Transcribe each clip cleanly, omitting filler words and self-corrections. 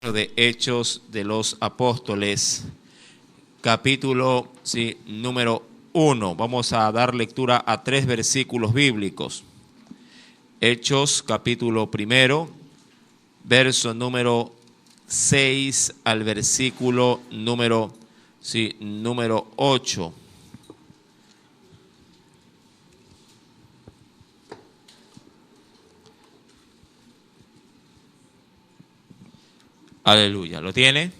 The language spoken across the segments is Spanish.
De Hechos de los Apóstoles, capítulo número 1. Vamos a dar lectura a 3 versículos bíblicos. Hechos, capítulo 1, verso número 6 al versículo número 8. Aleluya, ¿lo tiene?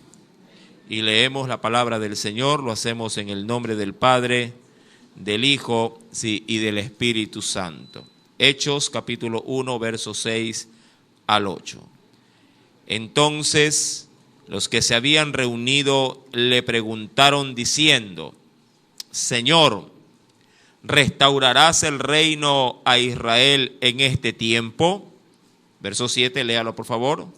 Y leemos la palabra del Señor, lo hacemos en el nombre del Padre, del Hijo, y del Espíritu Santo. Hechos, capítulo 1, verso 6 al 8. Entonces, los que se habían reunido le preguntaron diciendo: Señor, ¿restaurarás el reino a Israel en este tiempo? Verso 7, léalo por favor.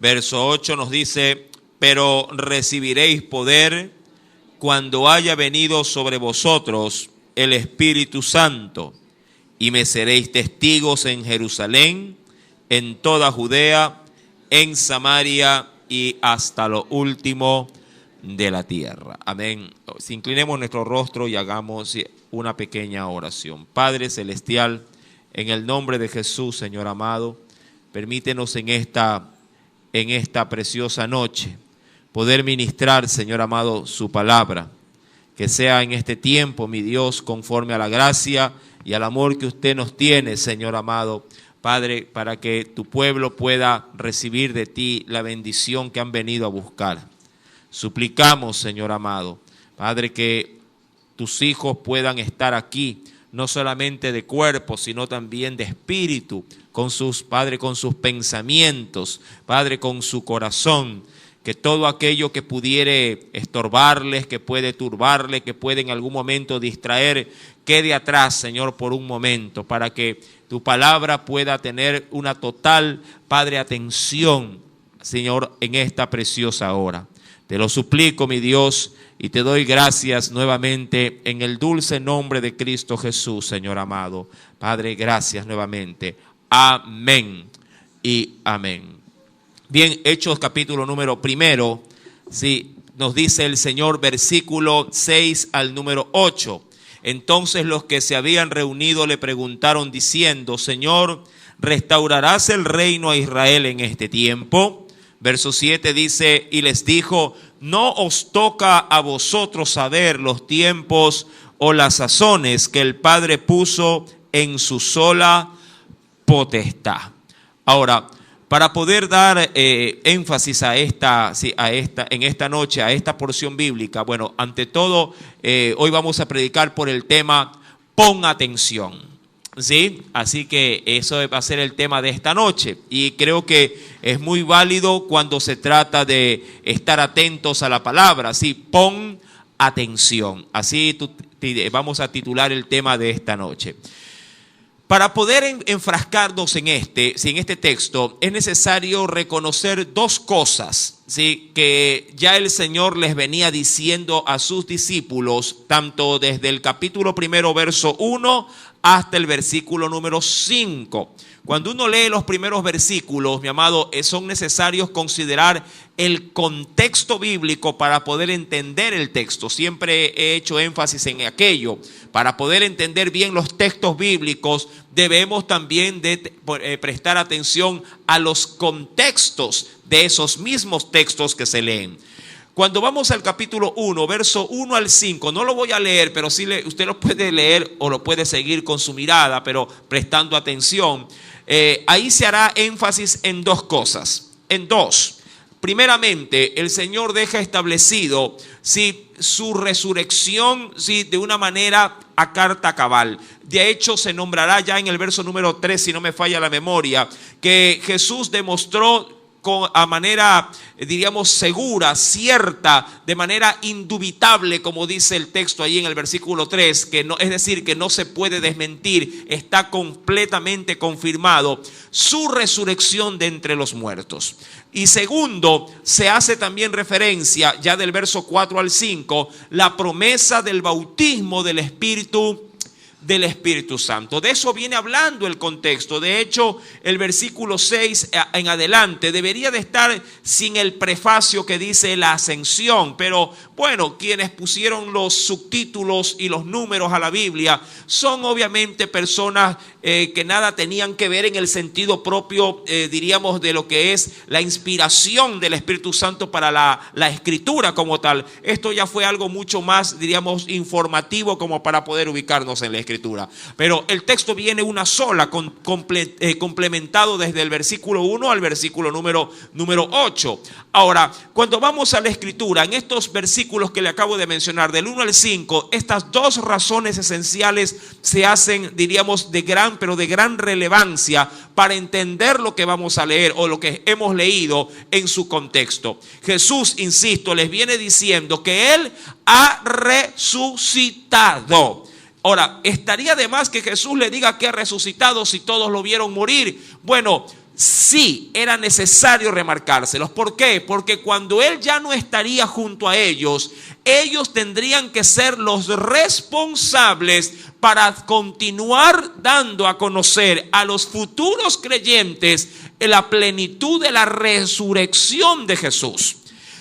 Verso 8 nos dice: pero recibiréis poder cuando haya venido sobre vosotros el Espíritu Santo, y me seréis testigos en Jerusalén, en toda Judea, en Samaria y hasta lo último de la tierra. Amén. Si inclinemos nuestro rostro y hagamos una pequeña oración. Padre Celestial, en el nombre de Jesús, Señor amado, permítenos en esta preciosa noche poder ministrar, Señor amado, su palabra. Que sea en este tiempo, mi Dios, conforme a la gracia y al amor que usted nos tiene, Señor amado, Padre, para que tu pueblo pueda recibir de ti la bendición que han venido a buscar. Suplicamos, Señor amado, Padre, que tus hijos puedan estar aquí, no solamente de cuerpo, sino también de espíritu, Padre, con sus pensamientos, Padre, con su corazón. Que todo aquello que pudiere estorbarles, que puede turbarles, que puede en algún momento distraer, quede atrás, Señor, por un momento, para que tu palabra pueda tener una total, Padre, atención, Señor, en esta preciosa hora. Te lo suplico, mi Dios, y te doy gracias nuevamente en el dulce nombre de Cristo Jesús, Señor amado. Padre, gracias nuevamente. Amén y amén. Bien, Hechos capítulo número 1, nos dice el Señor, versículo 6 al número 8. Entonces los que se habían reunido le preguntaron diciendo: Señor, ¿restaurarás el reino a Israel en este tiempo? Verso 7 dice: y les dijo: no os toca a vosotros saber los tiempos o las sazones que el Padre puso en su sola potestad. Ahora, para poder dar énfasis en esta noche, a esta porción bíblica, bueno, ante todo, hoy vamos a predicar por el tema pon atención, ¿sí? Así que eso va a ser el tema de esta noche, y creo que es muy válido cuando se trata de estar atentos a la palabra, ¿sí? Pon atención, así vamos a titular el tema de esta noche. Para poder enfrascarnos en este texto, es necesario reconocer 2 cosas, ¿sí? Que ya el Señor les venía diciendo a sus discípulos, tanto desde el capítulo 1, verso 1, hasta el versículo número 5. Cuando uno lee los primeros versículos, mi amado, son necesarios considerar el contexto bíblico para poder entender el texto. Siempre he hecho énfasis en aquello. Para poder entender bien los textos bíblicos, debemos también prestar atención a los contextos de esos mismos textos que se leen. Cuando vamos al capítulo 1, verso 1 al 5, no lo voy a leer, pero sí usted lo puede leer o lo puede seguir con su mirada, pero prestando atención. Ahí se hará énfasis en 2 cosas, en 2. Primeramente, el Señor deja establecido su resurrección de una manera a carta cabal. De hecho, se nombrará ya en el verso número 3, si no me falla la memoria, que Jesús demostró a manera, diríamos, segura, cierta, de manera indubitable, como dice el texto ahí en el versículo 3, que no, es decir, que no se puede desmentir, está completamente confirmado su resurrección de entre los muertos. Y segundo, se hace también referencia, ya del verso 4 al 5, la promesa del bautismo del Espíritu Santo. De eso viene hablando el contexto. De hecho, el versículo 6 en adelante debería de estar sin el prefacio que dice la ascensión, pero bueno, quienes pusieron los subtítulos y los números a la Biblia son obviamente personas que nada tenían que ver en el sentido propio, diríamos, de lo que es la inspiración del Espíritu Santo para la escritura como tal. Esto ya fue algo mucho más, diríamos, informativo como para poder ubicarnos en la escritura. Pero el texto viene una sola, complementado desde el versículo 1 al versículo número 8. Ahora, cuando vamos a la escritura, en estos versículos que le acabo de mencionar, del 1 al 5, estas dos razones esenciales se hacen, diríamos, de gran relevancia para entender lo que vamos a leer o lo que hemos leído en su contexto. Jesús, insisto, les viene diciendo que Él ha resucitado. Ahora, estaría de más que Jesús le diga que ha resucitado si todos lo vieron morir. Bueno, sí, era necesario remarcárselos. ¿Por qué? Porque cuando Él ya no estaría junto a ellos, ellos tendrían que ser los responsables para continuar dando a conocer a los futuros creyentes la plenitud de la resurrección de Jesús.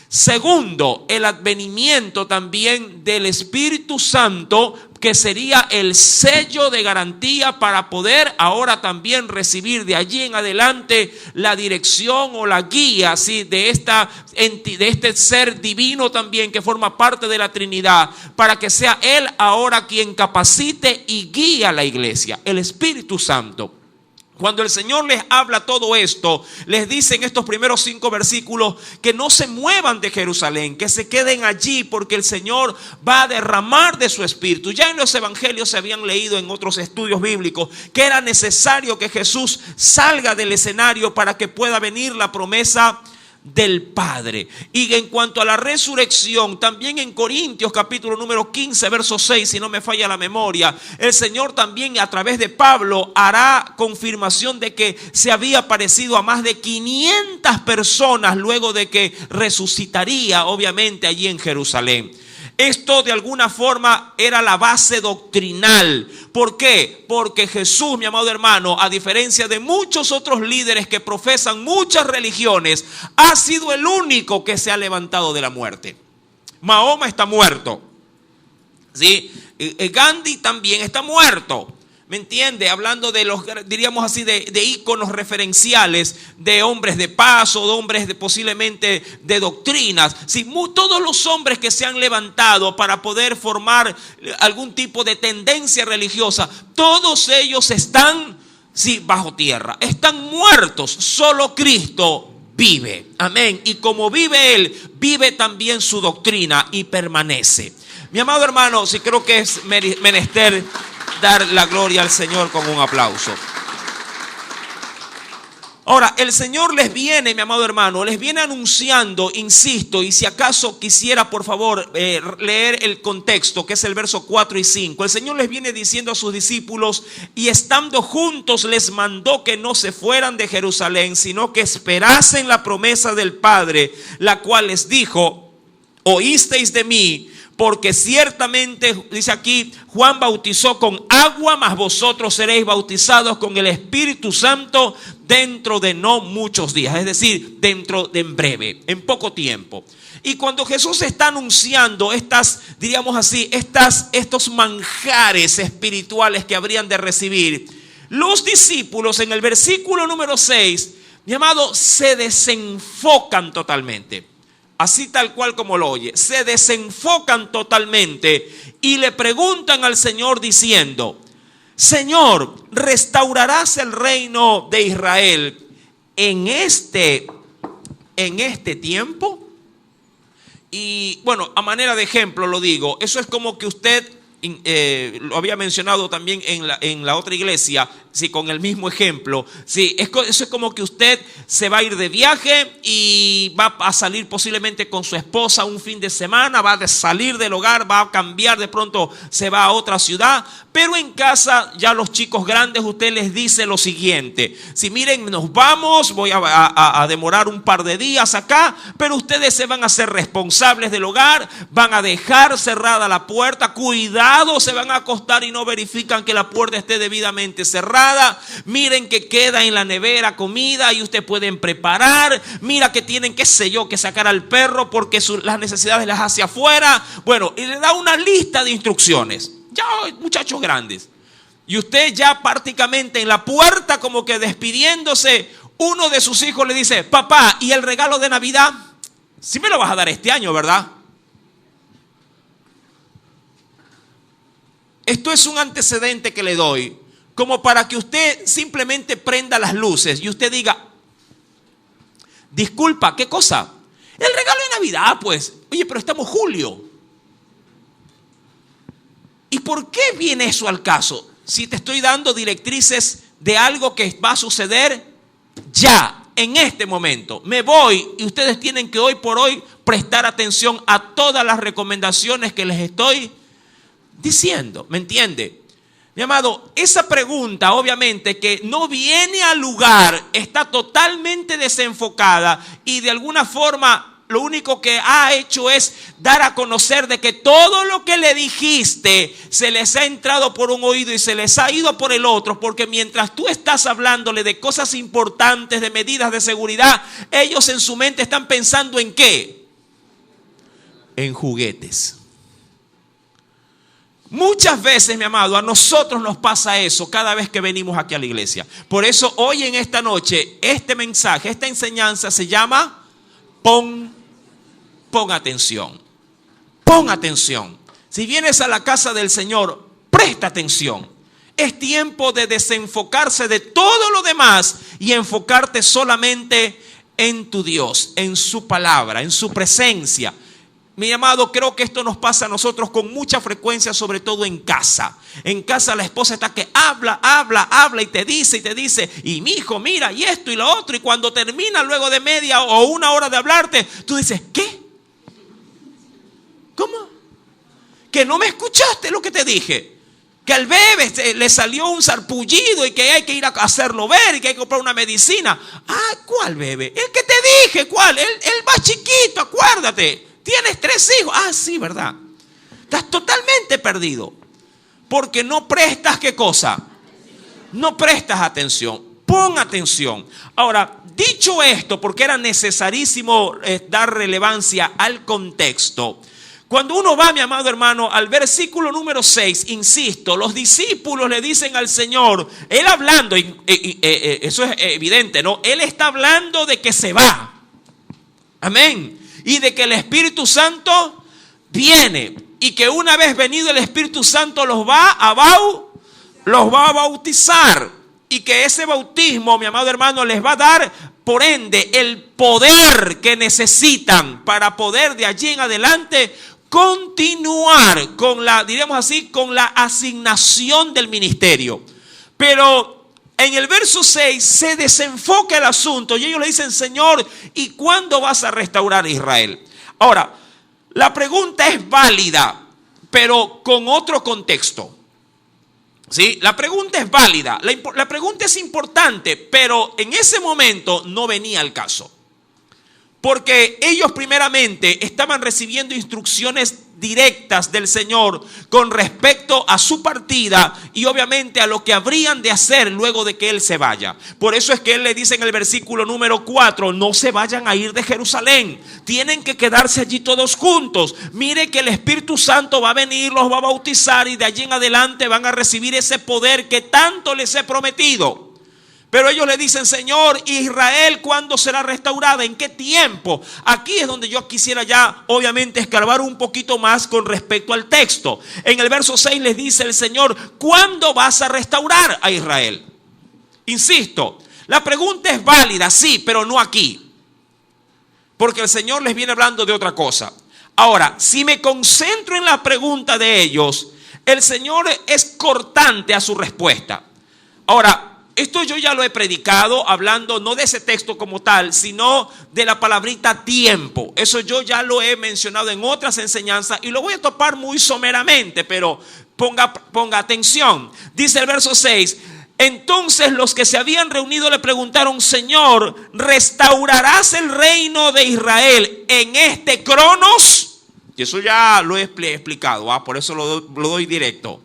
Segundo, el advenimiento también del Espíritu Santo, que sería el sello de garantía para poder ahora también recibir de allí en adelante la dirección o la guía, ¿sí?, de este ser divino también que forma parte de la Trinidad, para que sea Él ahora quien capacite y guía a la iglesia, el Espíritu Santo. Cuando el Señor les habla todo esto, les dice en estos primeros 5 versículos que no se muevan de Jerusalén, que se queden allí porque el Señor va a derramar de su Espíritu. Ya en los evangelios se habían leído en otros estudios bíblicos que era necesario que Jesús salga del escenario para que pueda venir la promesa del Padre. Y en cuanto a la resurrección, también en Corintios capítulo número 15 verso 6, si no me falla la memoria, el Señor también a través de Pablo hará confirmación de que se había aparecido a más de 500 personas luego de que resucitaría, obviamente, allí en Jerusalén. Esto de alguna forma era la base doctrinal. ¿Por qué? Porque Jesús, mi amado hermano, a diferencia de muchos otros líderes que profesan muchas religiones, ha sido el único que se ha levantado de la muerte. Mahoma está muerto, ¿sí? Gandhi también está muerto. ¿Me entiende? Hablando de los, diríamos así, de íconos referenciales, de hombres de paz o de hombres posiblemente de doctrinas. Sí, todos los hombres que se han levantado para poder formar algún tipo de tendencia religiosa, todos ellos están, sí, bajo tierra, están muertos. Solo Cristo vive. Amén. Y como vive Él, vive también su doctrina y permanece. Mi amado hermano, sí, creo que es menester dar la gloria al Señor con un aplauso. Ahora, el Señor les viene, mi amado hermano, les viene anunciando, insisto, y si acaso quisiera por favor leer el contexto, que es el verso 4 y 5. El Señor les viene diciendo a sus discípulos: y estando juntos les mandó que no se fueran de Jerusalén, sino que esperasen la promesa del Padre, la cual les dijo: oísteis de mí, porque ciertamente, dice aquí, Juan bautizó con agua, mas vosotros seréis bautizados con el Espíritu Santo dentro de no muchos días. Es decir, dentro de en breve, en poco tiempo. Y cuando Jesús está anunciando estas, diríamos así, estos manjares espirituales que habrían de recibir, los discípulos en el versículo número 6, mi amado, se desenfocan totalmente. Así tal cual como lo oye, se desenfocan totalmente y le preguntan al Señor diciendo: Señor, ¿restaurarás el reino de Israel en este tiempo? Y bueno, a manera de ejemplo lo digo, eso es como que usted lo había mencionado también en la otra iglesia, sí, con el mismo ejemplo. Sí, eso es como que usted se va a ir de viaje y va a salir posiblemente con su esposa un fin de semana, va a salir del hogar, va a cambiar, de pronto se va a otra ciudad, pero en casa ya los chicos grandes usted les dice lo siguiente: si miren, nos vamos, voy a demorar un par de días acá, pero ustedes se van a hacer responsables del hogar, van a dejar cerrada la puerta, cuidado, se van a acostar y no verifican que la puerta esté debidamente cerrada. Miren que queda en la nevera comida y ustedes pueden preparar. Mira que tienen, qué sé yo, que sacar al perro porque las necesidades las hace afuera. Bueno, y le da una lista de instrucciones. Ya, muchachos grandes. Y usted ya prácticamente en la puerta, como que despidiéndose, uno de sus hijos le dice: papá, ¿y el regalo de Navidad? Sí me lo vas a dar este año, ¿verdad? Esto es un antecedente que le doy, como para que usted simplemente prenda las luces y usted diga: disculpa, ¿qué cosa? El regalo de Navidad, pues. Oye, pero estamos julio. ¿Y por qué viene eso al caso? Si te estoy dando directrices de algo que va a suceder ya, en este momento. Me voy y ustedes tienen que hoy por hoy prestar atención a todas las recomendaciones que les estoy diciendo. ¿Me entiende? Mi amado, esa pregunta obviamente que no viene al lugar, está totalmente desenfocada y de alguna forma lo único que ha hecho es dar a conocer de que todo lo que le dijiste se les ha entrado por un oído y se les ha ido por el otro, porque mientras tú estás hablándole de cosas importantes, de medidas de seguridad, ellos en su mente están pensando ¿en qué? En juguetes. Muchas veces, mi amado, a nosotros nos pasa eso cada vez que venimos aquí a la iglesia. Por eso hoy en esta noche, este mensaje, esta enseñanza se llama Pon atención. Pon atención. Si vienes a la casa del Señor, presta atención. Es tiempo de desenfocarse de todo lo demás y enfocarte solamente en tu Dios, en su palabra, en su presencia. Mi amado, creo que esto nos pasa a nosotros con mucha frecuencia, sobre todo en casa. En casa la esposa está que habla y te dice, y mi hijo, mira, y esto y lo otro. Y cuando termina luego de media o una hora de hablarte, tú dices, ¿qué? ¿Cómo? Que no me escuchaste lo que te dije. Que al bebé le salió un sarpullido y que hay que ir a hacerlo ver y que hay que comprar una medicina. Ah, ¿cuál bebé? El que te dije, ¿cuál? El más chiquito, acuérdate. Tienes 3 hijos. Ah, sí, ¿verdad? Estás totalmente perdido. Porque no prestas, ¿qué cosa? No prestas atención. Pon atención. Ahora, dicho esto, porque era necesarísimo dar relevancia al contexto. Cuando uno va, mi amado hermano, al versículo número 6, insisto, los discípulos le dicen al Señor, Él hablando, eso es evidente, ¿no? Él está hablando de que se va. Amén. Y de que el Espíritu Santo viene. Y que una vez venido el Espíritu Santo los va a bautizar. Y que ese bautismo, mi amado hermano, les va a dar, por ende, el poder que necesitan para poder de allí en adelante continuar con la, diremos así, con la asignación del ministerio. Pero en el verso 6 se desenfoca el asunto y ellos le dicen, Señor, ¿y cuándo vas a restaurar a Israel? Ahora, la pregunta es válida, pero con otro contexto. ¿Sí? La pregunta es válida, la pregunta es importante, pero en ese momento no venía al caso. Porque ellos primeramente estaban recibiendo instrucciones directas del Señor con respecto a su partida y obviamente a lo que habrían de hacer luego de que Él se vaya. Por eso es que Él le dice en el versículo número 4, no se vayan a ir de Jerusalén, tienen que quedarse allí todos juntos. Mire que el Espíritu Santo va a venir, los va a bautizar y de allí en adelante van a recibir ese poder que tanto les he prometido. Pero ellos le dicen, Señor, Israel, ¿cuándo será restaurada? ¿En qué tiempo? Aquí es donde yo quisiera ya, obviamente, escarbar un poquito más con respecto al texto. En el verso 6 les dice el Señor, ¿cuándo vas a restaurar a Israel? Insisto, la pregunta es válida, sí, pero no aquí. Porque el Señor les viene hablando de otra cosa. Ahora, si me concentro en la pregunta de ellos, el Señor es cortante a su respuesta. Ahora, esto yo ya lo he predicado hablando no de ese texto como tal, sino de la palabrita tiempo. Eso yo ya lo he mencionado en otras enseñanzas y lo voy a topar muy someramente, pero ponga atención. Dice el verso 6, entonces los que se habían reunido le preguntaron, Señor, ¿restaurarás el reino de Israel en este Cronos? Y eso ya lo he explicado, por eso lo doy directo.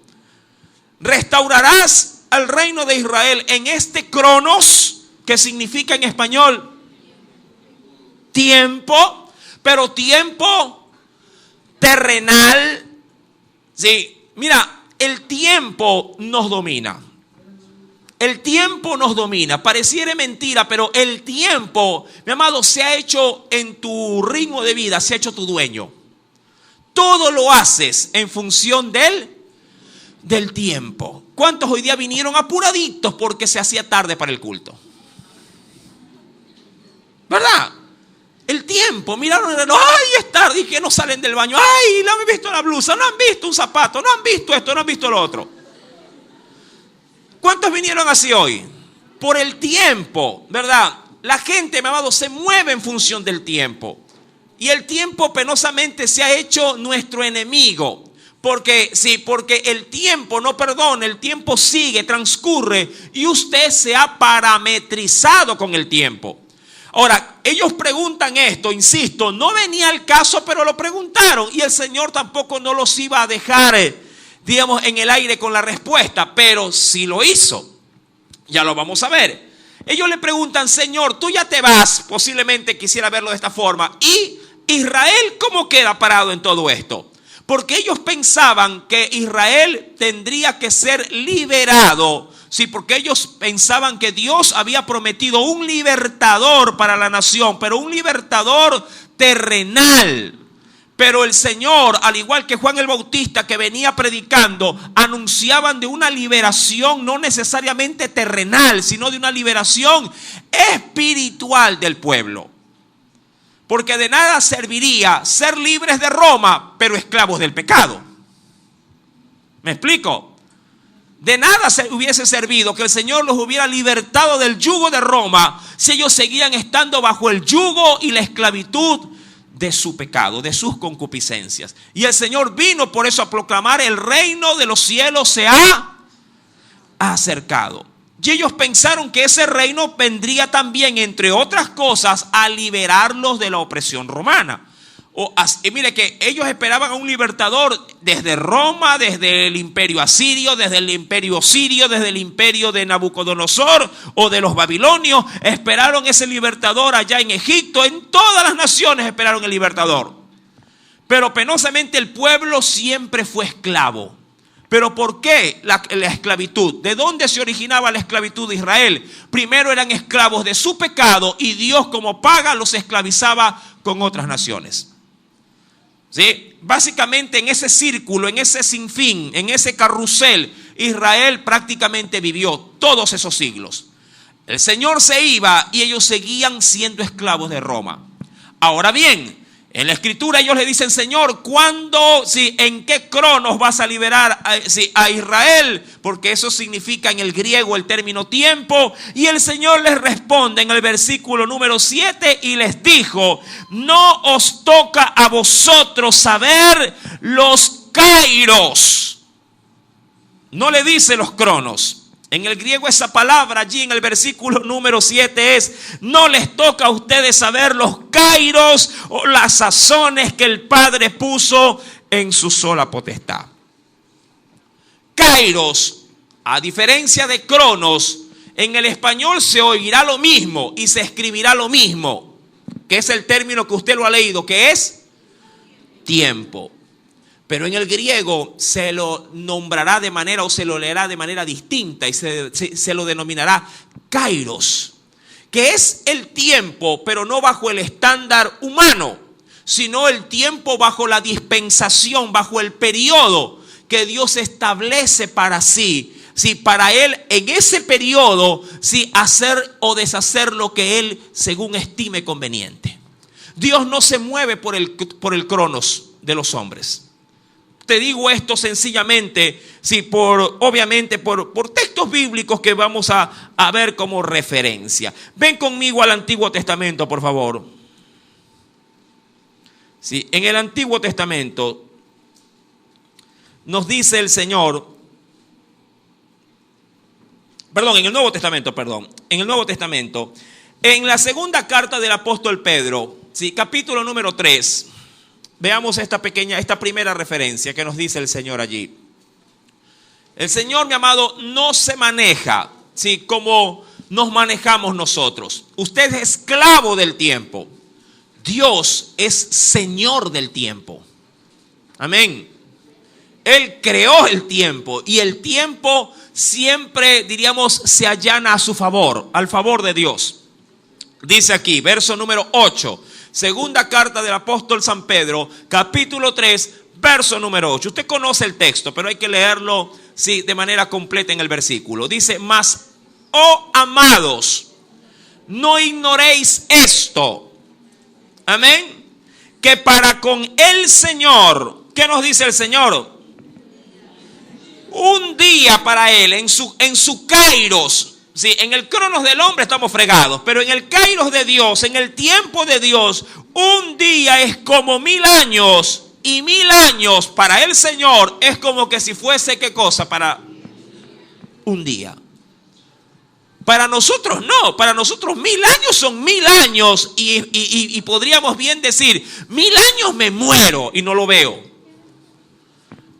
¿Restaurarás al reino de Israel en este Cronos, que significa en español tiempo, pero tiempo terrenal? Sí, mira, el tiempo nos domina. El tiempo nos domina. Pareciera mentira, pero el tiempo, mi amado, se ha hecho en tu ritmo de vida, se ha hecho tu dueño. Todo lo haces en función del tiempo. ¿Cuántos hoy día vinieron apuraditos porque se hacía tarde para el culto? ¿Verdad? El tiempo, miraron el reloj, ay, es tarde, y que no salen del baño, ay, no han visto la blusa, no han visto un zapato, no han visto esto, no han visto lo otro. ¿Cuántos vinieron así hoy? Por el tiempo, ¿verdad? La gente, mi amado, se mueve en función del tiempo. Y el tiempo penosamente se ha hecho nuestro enemigo. Porque el tiempo no perdona, el tiempo sigue, transcurre y usted se ha parametrizado con el tiempo. Ahora, ellos preguntan esto, insisto, no venía al caso, pero lo preguntaron y el Señor tampoco no los iba a dejar, digamos, en el aire con la respuesta, pero sí lo hizo. Ya lo vamos a ver. Ellos le preguntan, Señor, tú ya te vas, posiblemente quisiera verlo de esta forma, ¿y Israel cómo queda parado en todo esto? Porque ellos pensaban que Israel tendría que ser liberado. Sí, porque ellos pensaban que Dios había prometido un libertador para la nación, pero un libertador terrenal. Pero el Señor, al igual que Juan el Bautista que venía predicando, anunciaban de una liberación no necesariamente terrenal, sino de una liberación espiritual del pueblo. Porque de nada serviría ser libres de Roma, pero esclavos del pecado. ¿Me explico? De nada hubiese servido que el Señor los hubiera libertado del yugo de Roma si ellos seguían estando bajo el yugo y la esclavitud de su pecado, de sus concupiscencias. Y el Señor vino por eso a proclamar: el reino de los cielos se ha acercado. Y ellos pensaron que ese reino vendría también, entre otras cosas, a liberarlos de la opresión romana. Mire que ellos esperaban a un libertador desde Roma, desde el imperio asirio, desde el imperio sirio, desde el imperio de Nabucodonosor o de los babilonios. Esperaron ese libertador allá en Egipto, en todas las naciones esperaron el libertador. Pero penosamente el pueblo siempre fue esclavo. ¿Pero por qué la esclavitud? ¿De dónde se originaba la esclavitud de Israel? Primero eran esclavos de su pecado y Dios, como paga, los esclavizaba con otras naciones. ¿Sí? Básicamente en ese círculo, en ese sinfín, en ese carrusel, Israel prácticamente vivió todos esos siglos. El Señor se iba y ellos seguían siendo esclavos de Roma. Ahora bien, en la Escritura ellos le dicen: Señor, ¿cuándo, en qué cronos vas a liberar a Israel? Porque eso significa en el griego el término tiempo. Y el Señor les responde en el versículo número 7 y les dijo: no os toca a vosotros saber los kairos. No le dice los cronos. En el griego esa palabra allí en el versículo número 7 es: no les toca a ustedes saber los kairos o las sazones que el Padre puso en su sola potestad. Kairos, a diferencia de cronos, en el español se oirá lo mismo y se escribirá lo mismo, que es el término que usted lo ha leído, que es tiempo. Pero en el griego se lo nombrará de manera, o se lo leerá de manera distinta, y se lo denominará kairos, que es el tiempo, pero no bajo el estándar humano, sino el tiempo bajo la dispensación, bajo el periodo que Dios establece para sí. Sí, para Él en ese periodo, sí, hacer o deshacer lo que Él según estime conveniente. Dios no se mueve por el cronos de los hombres. te digo esto sencillamente, sí, obviamente por textos bíblicos que vamos a ver como referencia. Ven conmigo al Antiguo Testamento, por favor. Sí, en el Antiguo Testamento nos dice el Señor, en el Nuevo Testamento, en la segunda carta del apóstol Pedro, sí, capítulo número 3, veamos esta primera referencia que nos dice el Señor allí. El Señor, mi amado, no se maneja, sí, como nos manejamos nosotros. Usted es esclavo del tiempo. Dios es Señor del tiempo. Amén. Él creó el tiempo y el tiempo siempre, diríamos, se allana a su favor, al favor de Dios. Dice aquí, verso número 8, segunda carta del apóstol San Pedro, capítulo 3, verso número 8. Usted conoce el texto, pero hay que leerlo, sí, de manera completa en el versículo. Dice, mas, oh amados, no ignoréis esto. Amén. Que para con el Señor, ¿qué nos dice el Señor? Un día para Él, en su kairos. Sí, en el cronos del hombre estamos fregados, pero en el kairos de Dios, en el tiempo de Dios, un día es como 1000 años. Y 1000 años para el Señor es como que si fuese, ¿qué cosa? Para un día. Para nosotros no, para nosotros 1000 años son 1000 años y podríamos bien decir, 1000 años me muero y no lo veo.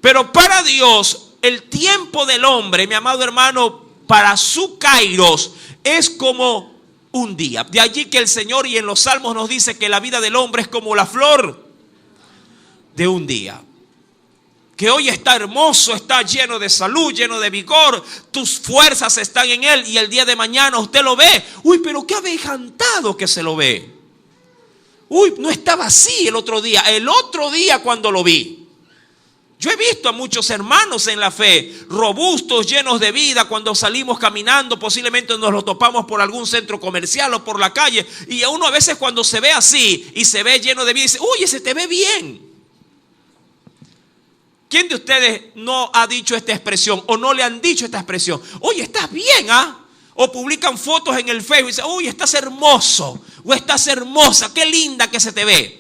Pero para Dios, el tiempo del hombre, mi amado hermano, para su kairos es como un día. De allí que el Señor y en los Salmos nos dice que la vida del hombre es como la flor de un día. Que hoy está hermoso, está lleno de salud, lleno de vigor, tus fuerzas están en Él y el día de mañana usted lo ve. Uy, pero qué avejantado que se lo ve. Uy, no estaba así el otro día cuando lo vi. Yo he visto a muchos hermanos en la fe, robustos, llenos de vida, cuando salimos caminando, posiblemente nos lo topamos por algún centro comercial o por la calle, y a uno a veces cuando se ve así y se ve lleno de vida, dice, uy, ese te ve bien. ¿Quién de ustedes no ha dicho esta expresión o no le han dicho esta expresión? Oye, estás bien, ¿ah? O publican fotos en el Facebook y dicen, uy, estás hermoso o estás hermosa, qué linda que se te ve.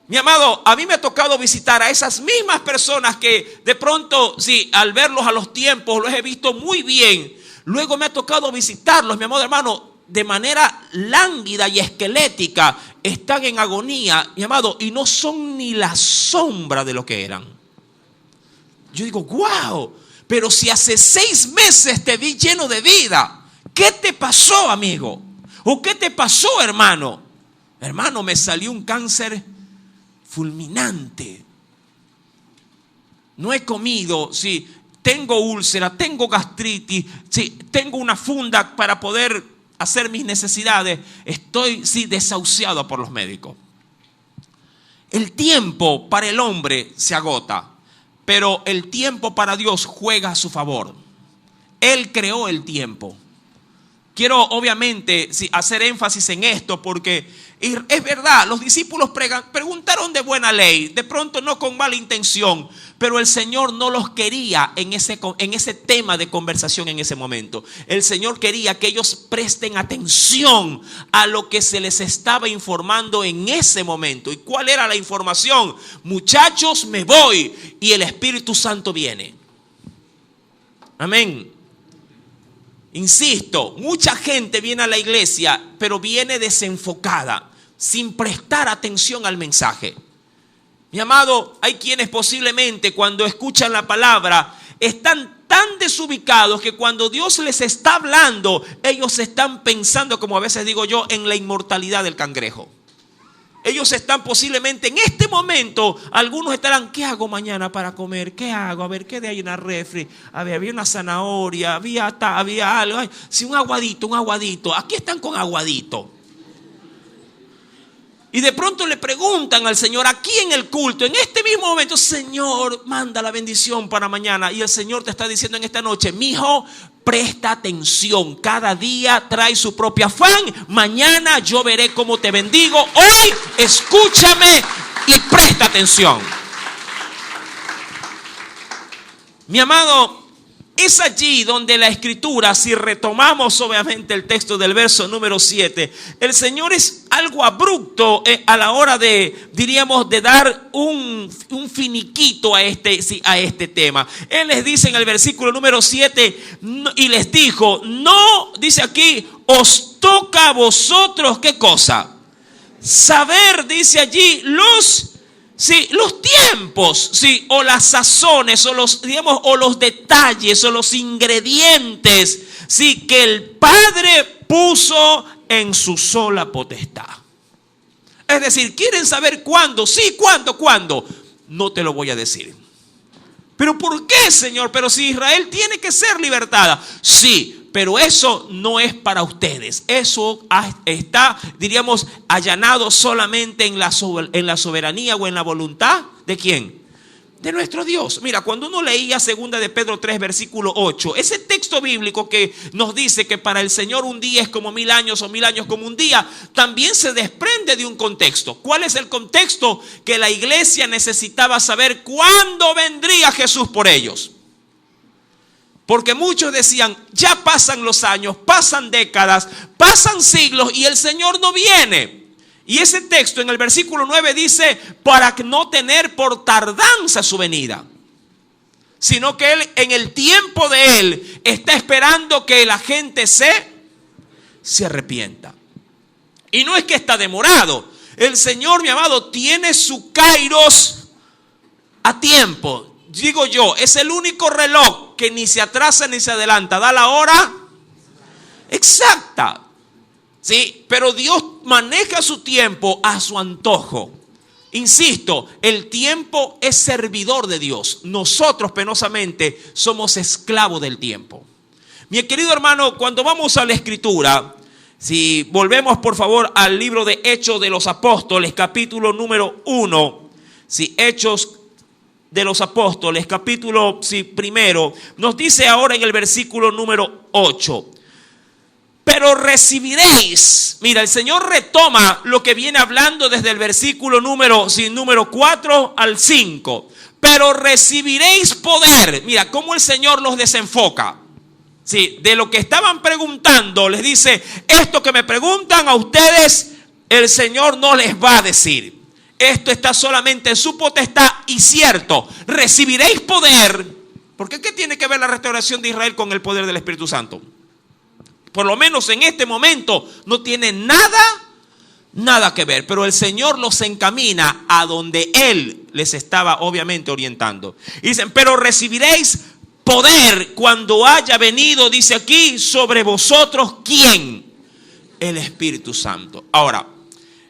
Mi amado, a mí me ha tocado visitar a esas mismas personas que de pronto, sí, al verlos a los tiempos, los he visto muy bien. Luego me ha tocado visitarlos, mi amado hermano, de manera lánguida y esquelética, están en agonía, mi amado, y no son ni la sombra de lo que eran. Yo digo, wow, pero si hace 6 meses te vi lleno de vida, ¿qué te pasó, amigo? ¿O qué te pasó, hermano? Hermano, me salió un cáncer fulminante. No he comido, sí, tengo úlcera, tengo gastritis, sí, tengo una funda para poder hacer mis necesidades. Estoy, sí, desahuciado por los médicos. El tiempo para el hombre se agota, pero el tiempo para Dios juega a su favor. Él creó el tiempo. Quiero obviamente sí, hacer énfasis en esto porque es verdad, los discípulos preguntaron de buena ley, de pronto no con mala intención, pero el Señor no los quería en ese tema de conversación en ese momento. El Señor quería que ellos presten atención a lo que se les estaba informando en ese momento. ¿Y cuál era la información? Muchachos, me voy y el Espíritu Santo viene. Amén. Insisto, mucha gente viene a la iglesia, pero viene desenfocada, sin prestar atención al mensaje. Mi amado, hay quienes posiblemente cuando escuchan la palabra están tan desubicados que cuando Dios les está hablando, ellos están pensando, como a veces digo yo, en la inmortalidad del cangrejo. Ellos están posiblemente en este momento, algunos estarán, ¿qué hago mañana para comer? ¿Qué hago? A ver, ¿qué de ahí en la refri? A ver, había una zanahoria, había algo. Ay, sí, un aguadito. Aquí están con aguadito. Y de pronto le preguntan al Señor, aquí en el culto, en este mismo momento, Señor, manda la bendición para mañana. Y el Señor te está diciendo en esta noche, mijo, presta atención. Cada día trae su propio afán. Mañana yo veré cómo te bendigo. Hoy escúchame y presta atención. Mi amado, es allí donde la Escritura, si retomamos obviamente el texto del verso número 7, el Señor es algo abrupto a la hora de, diríamos, de dar un finiquito a este tema. Él les dice en el versículo número 7, y les dijo, no, dice aquí, os toca a vosotros, ¿qué cosa? Saber, dice allí, los tiempos, o las sazones, o los detalles, o los ingredientes, que el Padre puso en su sola potestad. Es decir, ¿quieren saber cuándo? Sí, ¿cuándo? No te lo voy a decir. ¿Pero por qué, Señor? Pero si Israel tiene que ser libertada. Sí, pero eso no es para ustedes. Eso está, diríamos, allanado solamente en la soberanía o en la voluntad ¿de quién? De nuestro Dios. Mira, cuando uno leía 2 de Pedro 3, versículo 8, ese texto bíblico que nos dice que para el Señor un día es como 1000 años o 1000 años como un día, también se desprende de un contexto. ¿Cuál es el contexto? Que la iglesia necesitaba saber cuándo vendría Jesús por ellos. Porque muchos decían, ya pasan los años, pasan décadas, pasan siglos y el Señor no viene. Y ese texto en el versículo 9 dice, para no tener por tardanza su venida, sino que Él en el tiempo de Él está esperando que la gente se arrepienta. Y no es que está demorado. El Señor, mi amado, tiene su kairos a tiempo. Digo yo, es el único reloj que ni se atrasa ni se adelanta. Da la hora exacta. Sí, pero Dios maneja su tiempo a su antojo. Insisto, el tiempo es servidor de Dios. Nosotros penosamente somos esclavos del tiempo. Mi querido hermano, cuando vamos a la Escritura, si volvemos por favor al libro de Hechos de los Apóstoles, capítulo número 1, Hechos de los Apóstoles, capítulo primero, nos dice ahora en el versículo número 8, pero recibiréis. Mira, el Señor retoma lo que viene hablando desde el versículo número 4 al 5. Pero recibiréis poder. Mira cómo el Señor los desenfoca. Sí, de lo que estaban preguntando, les dice, esto que me preguntan a ustedes, el Señor no les va a decir. Esto está solamente en su potestad y cierto, recibiréis poder. ¿Por qué tiene que ver la restauración de Israel con el poder del Espíritu Santo? Por lo menos en este momento no tiene nada que ver. Pero el Señor los encamina a donde Él les estaba obviamente orientando. Y dicen, pero recibiréis poder cuando haya venido, dice aquí, sobre vosotros, ¿quién? El Espíritu Santo. Ahora,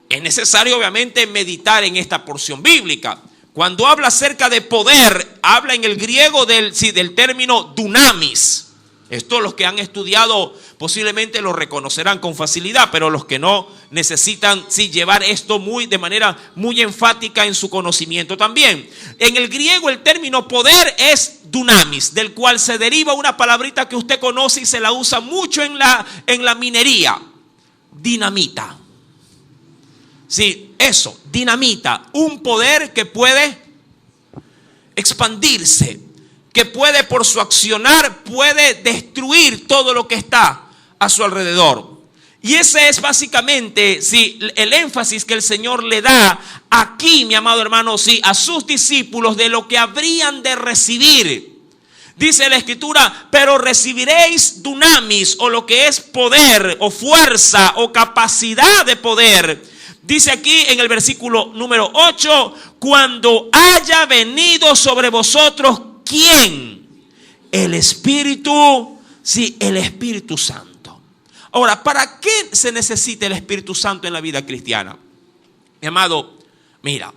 es necesario obviamente meditar en esta porción bíblica. Cuando habla acerca de poder, habla en el griego del término dunamis. Esto los que han estudiado posiblemente lo reconocerán con facilidad, pero los que no necesitan llevar esto de manera muy enfática en su conocimiento también. En el griego el término poder es dunamis, del cual se deriva una palabrita que usted conoce y se la usa mucho en la minería, dinamita. Sí, eso, dinamita, un poder que puede expandirse, que puede por su accionar, puede destruir todo lo que está a su alrededor. Y ese es básicamente el énfasis que el Señor le da aquí, mi amado hermano, a sus discípulos de lo que habrían de recibir. Dice la Escritura, pero recibiréis dunamis, o lo que es poder, o fuerza, o capacidad de poder. Dice aquí en el versículo número 8, cuando haya venido sobre vosotros, ¿quién? El Espíritu, el Espíritu Santo. Ahora, ¿para qué se necesita el Espíritu Santo en la vida cristiana? Mi amado, mira,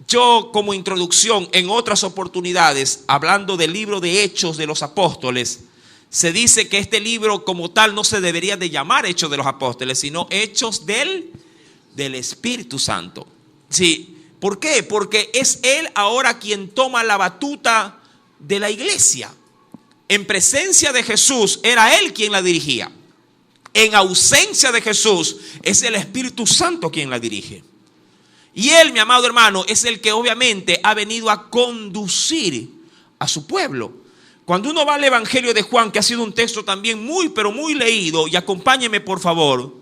yo como introducción en otras oportunidades, hablando del libro de Hechos de los Apóstoles, se dice que este libro como tal no se debería de llamar Hechos de los Apóstoles, sino Hechos del Espíritu Santo. Sí, ¿por qué? Porque es Él ahora quien toma la batuta de la iglesia. En presencia de Jesús era Él quien la dirigía. En ausencia de Jesús es el Espíritu Santo quien la dirige. Y Él, mi amado hermano, es el que obviamente ha venido a conducir a su pueblo. Cuando uno va al Evangelio de Juan, que ha sido un texto también muy, pero muy leído, y acompáñeme por favor,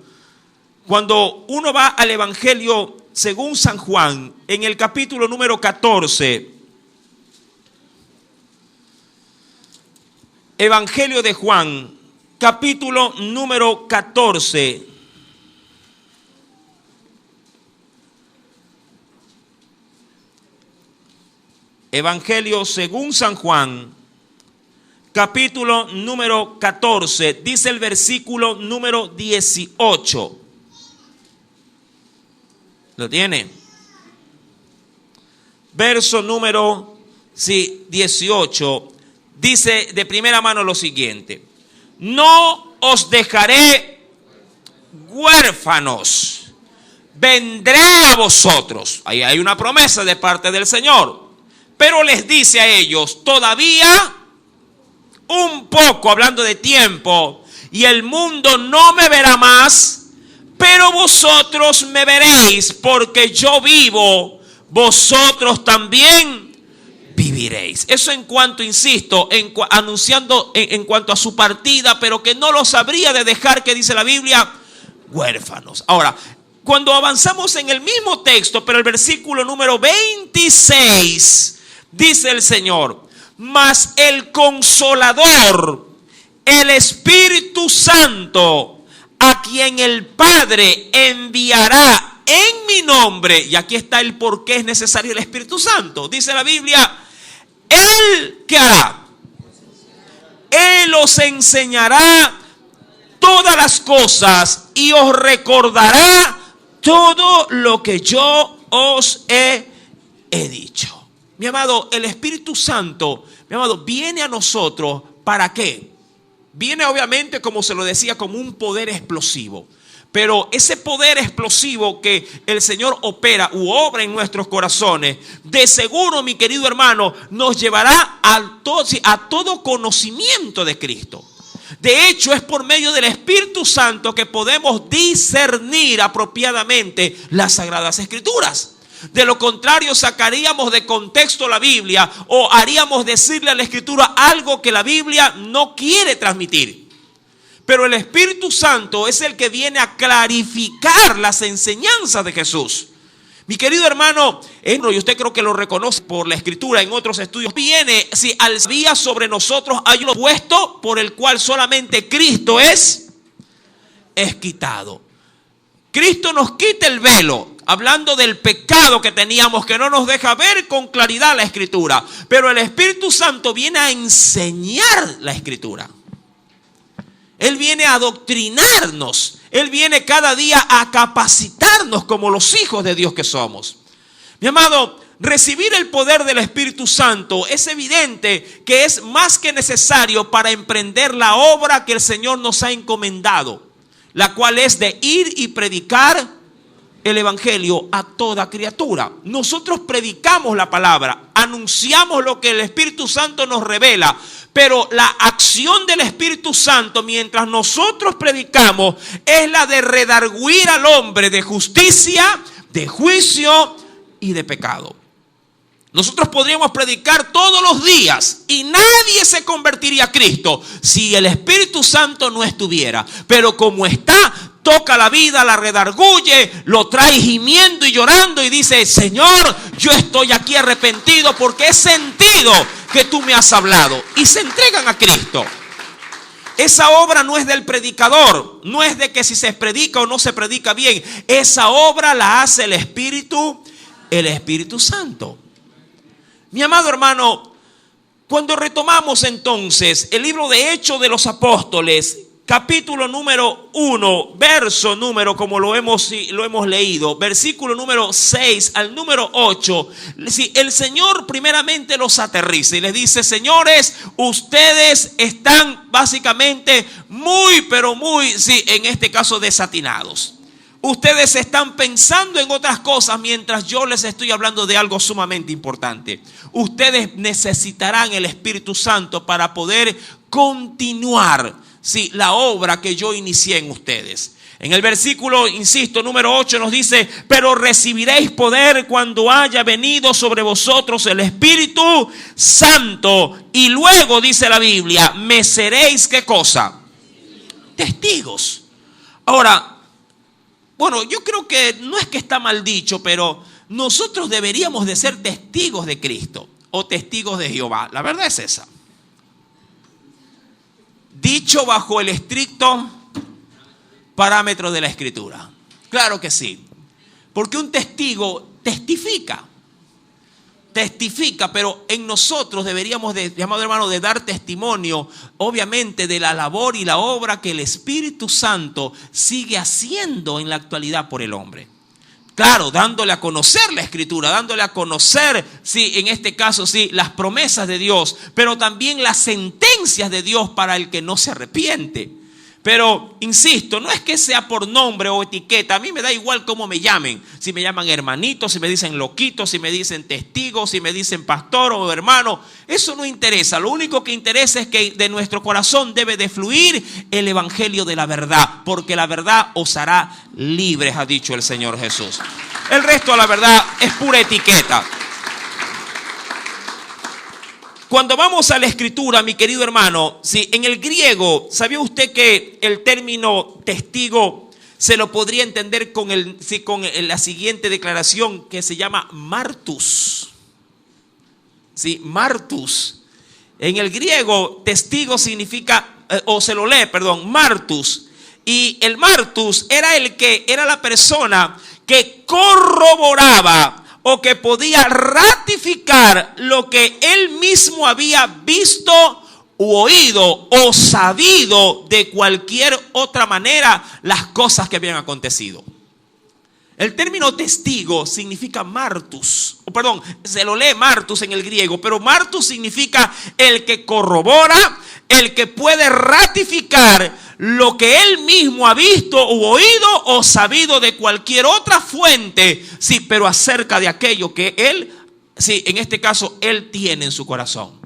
cuando uno va al Evangelio según San Juan, en el capítulo número 14, Evangelio de Juan, capítulo número 14. Evangelio según San Juan, capítulo número 14, dice el versículo número 18. ¿Lo tiene? Verso número 18. Dice de primera mano lo siguiente: no os dejaré huérfanos, vendré a vosotros. Ahí hay una promesa de parte del Señor. Pero les dice a ellos: todavía un poco, hablando de tiempo, y el mundo no me verá más, pero vosotros me veréis, porque yo vivo, vosotros también viviréis. Eso en cuanto, insisto, anunciando en cuanto a su partida, pero que no los habría de dejar, que dice la Biblia, huérfanos. Ahora, cuando avanzamos en el mismo texto, pero el versículo número 26, dice el Señor: mas el Consolador, el Espíritu Santo, a quien el Padre enviará en mi nombre. Y aquí está el por qué es necesario el Espíritu Santo. Dice la Biblia: Él, ¿qué hará? Él os enseñará todas las cosas y os recordará todo lo que yo os he dicho. Mi amado, el Espíritu Santo, mi amado, viene a nosotros, ¿para qué? Viene obviamente, como se lo decía, como un poder explosivo. Pero ese poder explosivo que el Señor opera u obra en nuestros corazones, de seguro, mi querido hermano, nos llevará a todo conocimiento de Cristo. De hecho, es por medio del Espíritu Santo que podemos discernir apropiadamente las Sagradas Escrituras. De lo contrario, sacaríamos de contexto la Biblia o haríamos decirle a la Escritura algo que la Biblia no quiere transmitir. Pero el Espíritu Santo es el que viene a clarificar las enseñanzas de Jesús. Mi querido hermano, y usted creo que lo reconoce por la Escritura en otros estudios, viene, si al día sobre nosotros hay un puesto por el cual solamente Cristo es quitado. Cristo nos quita el velo, hablando del pecado que teníamos, que no nos deja ver con claridad la Escritura. Pero el Espíritu Santo viene a enseñar la Escritura. Él viene a adoctrinarnos. Él viene cada día a capacitarnos como los hijos de Dios que somos. Mi amado, recibir el poder del Espíritu Santo es evidente que es más que necesario para emprender la obra que el Señor nos ha encomendado, la cual es de ir y predicar el Evangelio a toda criatura. Nosotros predicamos la palabra, anunciamos lo que el Espíritu Santo nos revela, pero la acción del Espíritu Santo mientras nosotros predicamos es la de redarguir al hombre de justicia, de juicio y de pecado. Nosotros podríamos predicar todos los días y nadie se convertiría a Cristo si el Espíritu Santo no estuviera. Pero como está, toca la vida, la redarguye, lo trae gimiendo y llorando y dice: Señor, yo estoy aquí arrepentido porque he sentido que tú me has hablado. Y se entregan a Cristo. Esa obra no es del predicador, no es de que si se predica o no se predica bien. Esa obra la hace el Espíritu Santo. Mi amado hermano, cuando retomamos entonces el libro de Hechos de los Apóstoles, capítulo número 1, verso número, como lo hemos leído, versículo número 6 al número 8, el Señor primeramente los aterriza y les dice: señores, ustedes están básicamente muy, pero muy, en este caso desatinados. Ustedes están pensando en otras cosas mientras yo les estoy hablando de algo sumamente importante. Ustedes necesitarán el Espíritu Santo para poder continuar la obra que yo inicié en ustedes. En el versículo, insisto, número 8 nos dice: pero recibiréis poder cuando haya venido sobre vosotros el Espíritu Santo. Y luego dice la Biblia: me seréis, ¿qué cosa? Testigos. Ahora, bueno, yo creo que no es que está mal dicho, pero nosotros deberíamos de ser testigos de Cristo o testigos de Jehová. La verdad es esa. Dicho bajo el estricto parámetro de la Escritura. Claro que sí. Porque un testigo testifica, pero en nosotros deberíamos de, amado hermano, de dar testimonio, obviamente, de la labor y la obra que el Espíritu Santo sigue haciendo en la actualidad por el hombre. Claro, dándole a conocer la Escritura, dándole a conocer, sí, en este caso, sí, las promesas de Dios, pero también las sentencias de Dios para el que no se arrepiente. Pero, insisto, no es que sea por nombre o etiqueta. A mí me da igual cómo me llamen. Si me llaman hermanito, si me dicen loquito, si me dicen testigo, si me dicen pastor o hermano. Eso no interesa. Lo único que interesa es que de nuestro corazón debe de fluir el evangelio de la verdad. Porque la verdad os hará libres, ha dicho el Señor Jesús. El resto, la verdad, es pura etiqueta. Cuando vamos a la Escritura, mi querido hermano, sí, en el griego, ¿sabía usted que el término testigo se lo podría entender con la siguiente declaración que se llama martus? Sí, martus. En el griego, testigo significa, martus. Y el martus era la persona que corroboraba o que podía ratificar lo que él mismo había visto u oído o sabido de cualquier otra manera las cosas que habían acontecido. El término testigo significa martus, se lo lee martus en el griego, pero martus significa el que corrobora, el que puede ratificar lo que él mismo ha visto u oído o sabido de cualquier otra fuente, sí, pero acerca de aquello que él, sí, en este caso, él tiene en su corazón.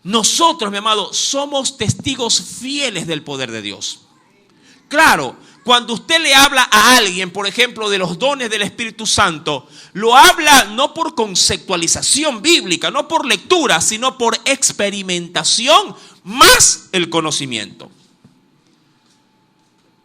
Nosotros, mi amado, somos testigos fieles del poder de Dios. Claro, cuando usted le habla a alguien, por ejemplo, de los dones del Espíritu Santo, lo habla no por conceptualización bíblica, no por lectura, sino por experimentación más el conocimiento.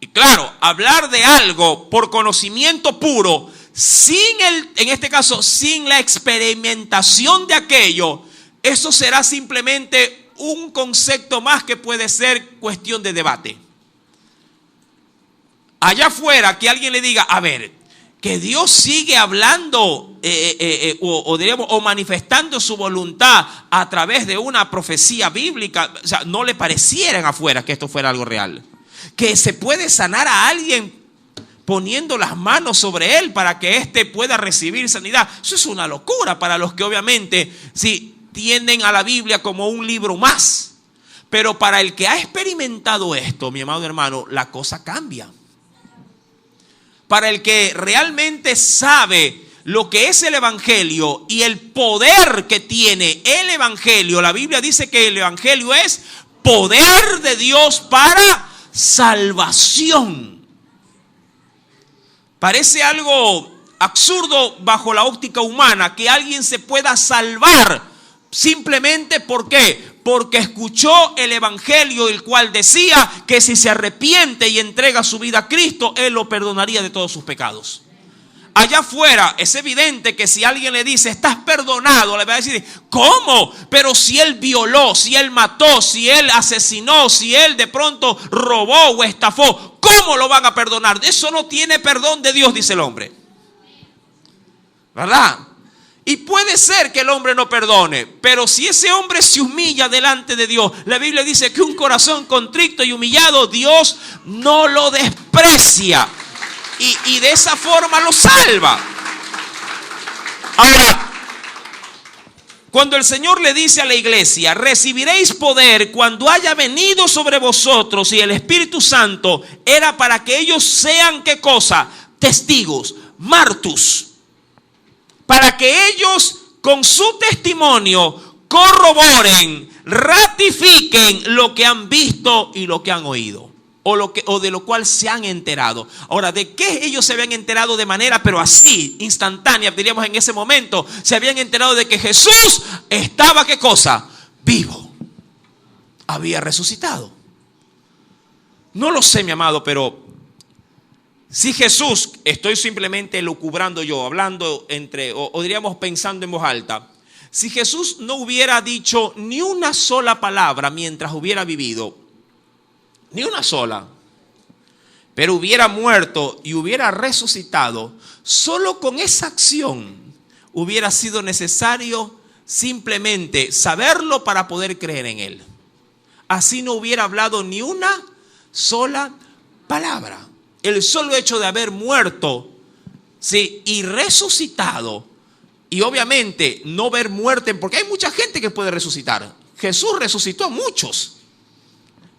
Y claro, hablar de algo por conocimiento puro, en este caso, sin la experimentación de aquello, eso será simplemente un concepto más que puede ser cuestión de debate. Allá afuera, que alguien le diga, a ver, que Dios sigue hablando o manifestando su voluntad a través de una profecía bíblica, o sea, no le parecieran afuera que esto fuera algo real. Que se puede sanar a alguien poniendo las manos sobre él para que éste pueda recibir sanidad. Eso es una locura para los que obviamente sí tienden a la Biblia como un libro más. Pero para el que ha experimentado esto, mi amado hermano, la cosa cambia. Para el que realmente sabe lo que es el evangelio y el poder que tiene el evangelio, la Biblia dice que el evangelio es poder de Dios para salvación. Parece algo absurdo bajo la óptica humana que alguien se pueda salvar simplemente ¿por qué? Porque escuchó el evangelio, el cual decía que si se arrepiente y entrega su vida a Cristo, Él lo perdonaría de todos sus pecados. Allá afuera es evidente que si alguien le dice estás perdonado, le va a decir ¿cómo? Pero si él violó, si él mató, si él asesinó, si él de pronto robó o estafó, ¿cómo lo van a perdonar? Eso no tiene perdón de Dios, dice el hombre, ¿verdad? Y puede ser que el hombre no perdone, pero si ese hombre se humilla delante de Dios, la Biblia dice que un corazón contrito y humillado Dios no lo desprecia. Y de esa forma lo salva. Ahora, cuando el Señor le dice a la iglesia, recibiréis poder cuando haya venido sobre vosotros y el Espíritu Santo, era para que ellos sean, ¿qué cosa? Testigos, martus. Para que ellos con su testimonio corroboren, ratifiquen lo que han visto y lo que han oído. o de lo cual se han enterado. Ahora, ¿de qué ellos se habían enterado de manera, pero así, instantánea, diríamos en ese momento? Se habían enterado de que Jesús estaba, ¿qué cosa? Vivo. Había resucitado. No lo sé, mi amado, pero si Jesús, estoy simplemente elucubrando yo, hablando o diríamos pensando en voz alta, si Jesús no hubiera dicho ni una sola palabra mientras hubiera vivido, ni una sola, pero hubiera muerto y hubiera resucitado, solo con esa acción hubiera sido necesario simplemente saberlo para poder creer en Él. Así no hubiera hablado ni una sola palabra. El solo hecho de haber muerto, sí, y resucitado, y obviamente no ver muerte, porque hay mucha gente que puede resucitar. Jesús resucitó a muchos.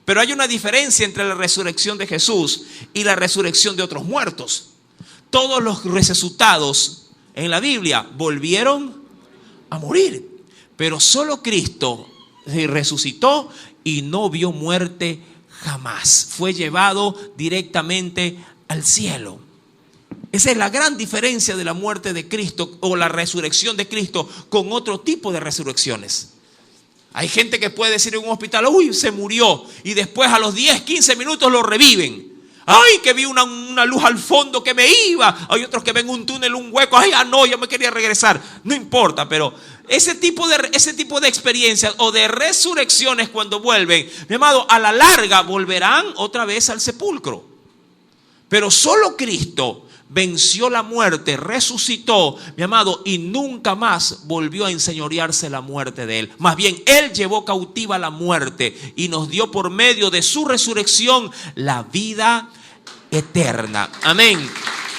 Pero hay una diferencia entre la resurrección de Jesús y la resurrección de otros muertos. Todos los resucitados en la Biblia volvieron a morir. Pero solo Cristo resucitó y no vio muerte jamás. Fue llevado directamente al cielo. Esa es la gran diferencia de la muerte de Cristo o la resurrección de Cristo con otro tipo de resurrecciones. Hay gente que puede decir en un hospital, uy, se murió, y después a los 10, 15 minutos lo reviven. Ay, que vi una luz al fondo que me iba. Hay otros que ven un túnel, un hueco. Ay, no, yo me quería regresar. No importa, pero ese tipo de experiencias o de resurrecciones cuando vuelven, mi amado, a la larga volverán otra vez al sepulcro. Pero solo Cristo venció la muerte, resucitó, mi amado, y nunca más volvió a enseñorearse la muerte de Él. Más bien, Él llevó cautiva la muerte y nos dio por medio de su resurrección la vida eterna. Amén.